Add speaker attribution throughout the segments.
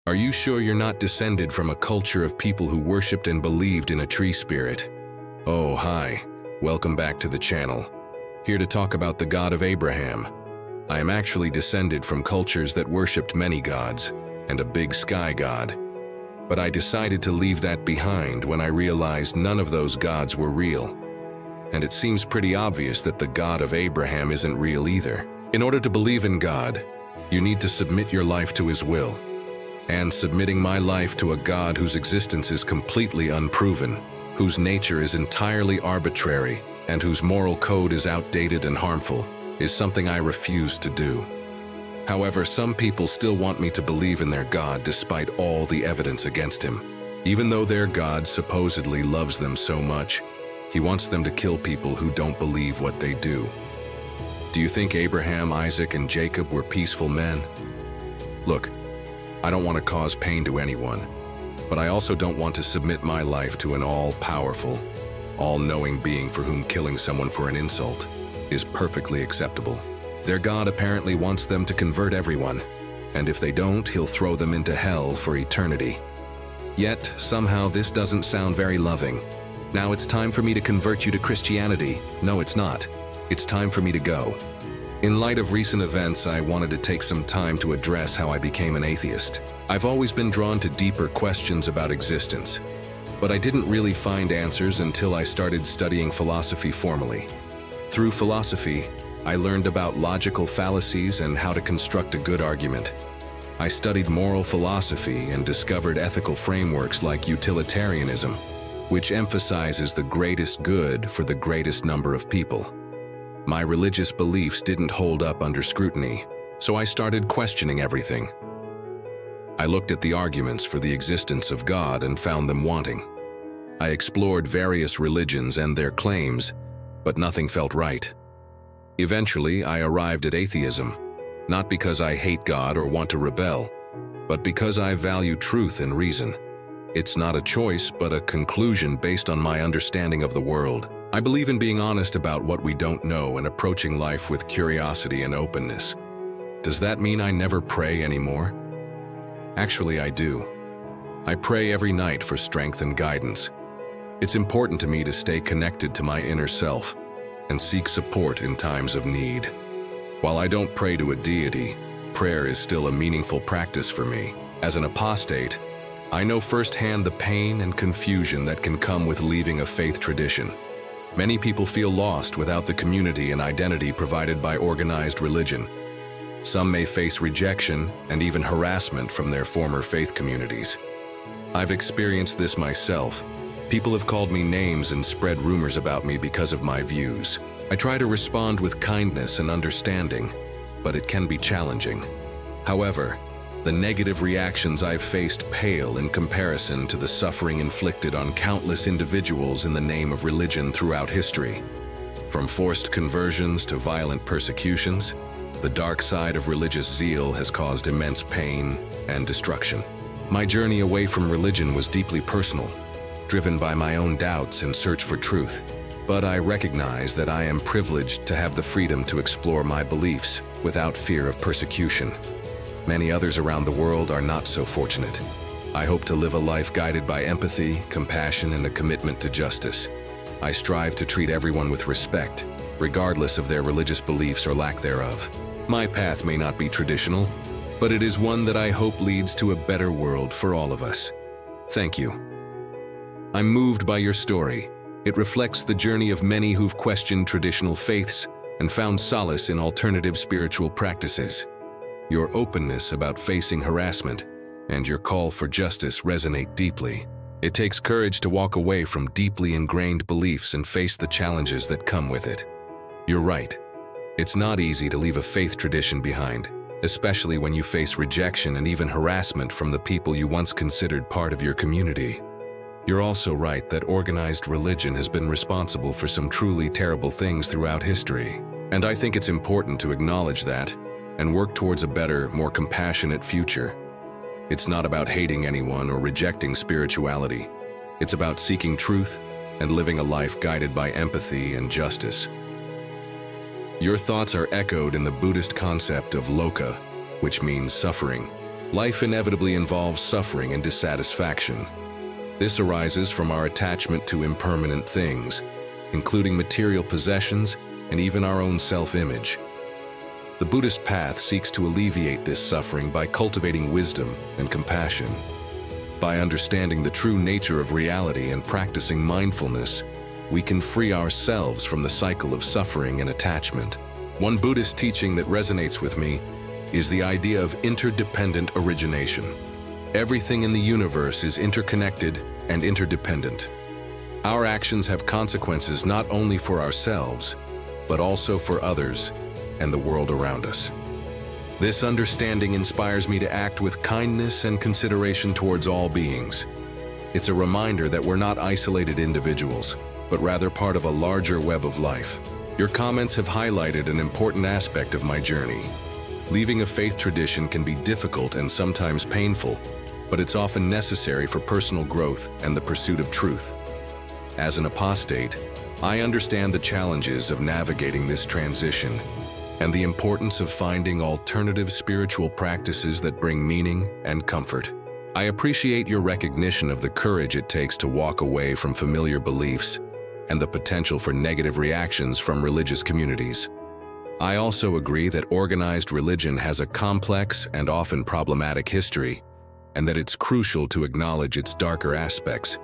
Speaker 1: Are you sure you're not descended from a culture of people who worshipped and believed in a tree spirit? Oh, hi. Welcome back to the channel. Here to talk about the God of Abraham. I am actually descended from cultures that worshipped many gods and a big sky god. But I decided to leave that behind when I realized none of those gods were real. And it seems pretty obvious that the God of Abraham isn't real either. In order to believe in God, you need to submit your life to His will. And submitting my life to a God whose existence is completely unproven, whose nature is entirely arbitrary, and whose moral code is outdated and harmful, is something I refuse to do. However, some people still want me to believe in their God despite all the evidence against him. Even though their God supposedly loves them so much, he wants them to kill people who don't believe what they do. Do you think Abraham, Isaac, and Jacob were peaceful men? Look, I don't want to cause pain to anyone, but I also don't want to submit my life to an all-powerful, all-knowing being for whom killing someone for an insult is perfectly acceptable. Their God apparently wants them to convert everyone, and if they don't, he'll throw them into hell for eternity. Yet, somehow this doesn't sound very loving. Now it's time for me to convert you to Christianity. No, it's not. It's time for me to go. In light of recent events, I wanted to take some time to address how I became an atheist. I've always been drawn to deeper questions about existence, but I didn't really find answers until I started studying philosophy formally. Through philosophy, I learned about logical fallacies and how to construct a good argument. I studied moral philosophy and discovered ethical frameworks like utilitarianism, which emphasizes the greatest good for the greatest number of people. My religious beliefs didn't hold up under scrutiny, so I started questioning everything. I looked at the arguments for the existence of God and found them wanting. I explored various religions and their claims, but nothing felt right. Eventually, I arrived at atheism, not because I hate God or want to rebel, but because I value truth and reason. It's not a choice, but a conclusion based on my understanding of the world. I believe in being honest about what we don't know and approaching life with curiosity and openness. Does that mean I never pray anymore? Actually, I do. I pray every night for strength and guidance. It's important to me to stay connected to my inner self and seek support in times of need. While I don't pray to a deity, prayer is still a meaningful practice for me. As an apostate, I know firsthand the pain and confusion that can come with leaving a faith tradition. Many people feel lost without the community and identity provided by organized religion. Some may face rejection and even harassment from their former faith communities. I've experienced this myself. People have called me names and spread rumors about me because of my views. I try to respond with kindness and understanding, but it can be challenging. However, the negative reactions I've faced pale in comparison to the suffering inflicted on countless individuals in the name of religion throughout history. From forced conversions to violent persecutions, the dark side of religious zeal has caused immense pain and destruction. My journey away from religion was deeply personal, driven by my own doubts and search for truth. But I recognize that I am privileged to have the freedom to explore my beliefs without fear of persecution. Many others around the world are not so fortunate. I hope to live a life guided by empathy, compassion, and a commitment to justice. I strive to treat everyone with respect, regardless of their religious beliefs or lack thereof. My path may not be traditional, but it is one that I hope leads to a better world for all of us. Thank you. I'm moved by your story. It reflects the journey of many who've questioned traditional faiths and found solace in alternative spiritual practices. Your openness about facing harassment and your call for justice resonate deeply. It takes courage to walk away from deeply ingrained beliefs and face the challenges that come with it. You're right. It's not easy to leave a faith tradition behind, especially when you face rejection and even harassment from the people you once considered part of your community. You're also right that organized religion has been responsible for some truly terrible things throughout history. And I think it's important to acknowledge that and work towards a better, more compassionate future. It's not about hating anyone or rejecting spirituality. It's about seeking truth and living a life guided by empathy and justice. Your thoughts are echoed in the Buddhist concept of loka, which means suffering. Life inevitably involves suffering and dissatisfaction. This arises from our attachment to impermanent things, including material possessions and even our own self-image. The Buddhist path seeks to alleviate this suffering by cultivating wisdom and compassion. By understanding the true nature of reality and practicing mindfulness, we can free ourselves from the cycle of suffering and attachment. One Buddhist teaching that resonates with me is the idea of interdependent origination. Everything in the universe is interconnected and interdependent. Our actions have consequences not only for ourselves, but also for others and the world around us. This understanding inspires me to act with kindness and consideration towards all beings. It's a reminder that we're not isolated individuals, but rather part of a larger web of life. Your comments have highlighted an important aspect of my journey. Leaving a faith tradition can be difficult and sometimes painful, but it's often necessary for personal growth and the pursuit of truth. As an apostate, I understand the challenges of navigating this transition and the importance of finding alternative spiritual practices that bring meaning and comfort. I appreciate your recognition of the courage it takes to walk away from familiar beliefs and the potential for negative reactions from religious communities. I also agree that organized religion has a complex and often problematic history, and that it's crucial to acknowledge its darker aspects,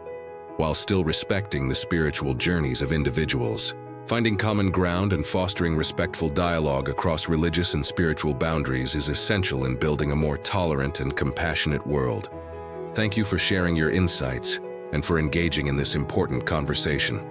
Speaker 1: while still respecting the spiritual journeys of individuals. Finding common ground and fostering respectful dialogue across religious and spiritual boundaries is essential in building a more tolerant and compassionate world. Thank you for sharing your insights and for engaging in this important conversation.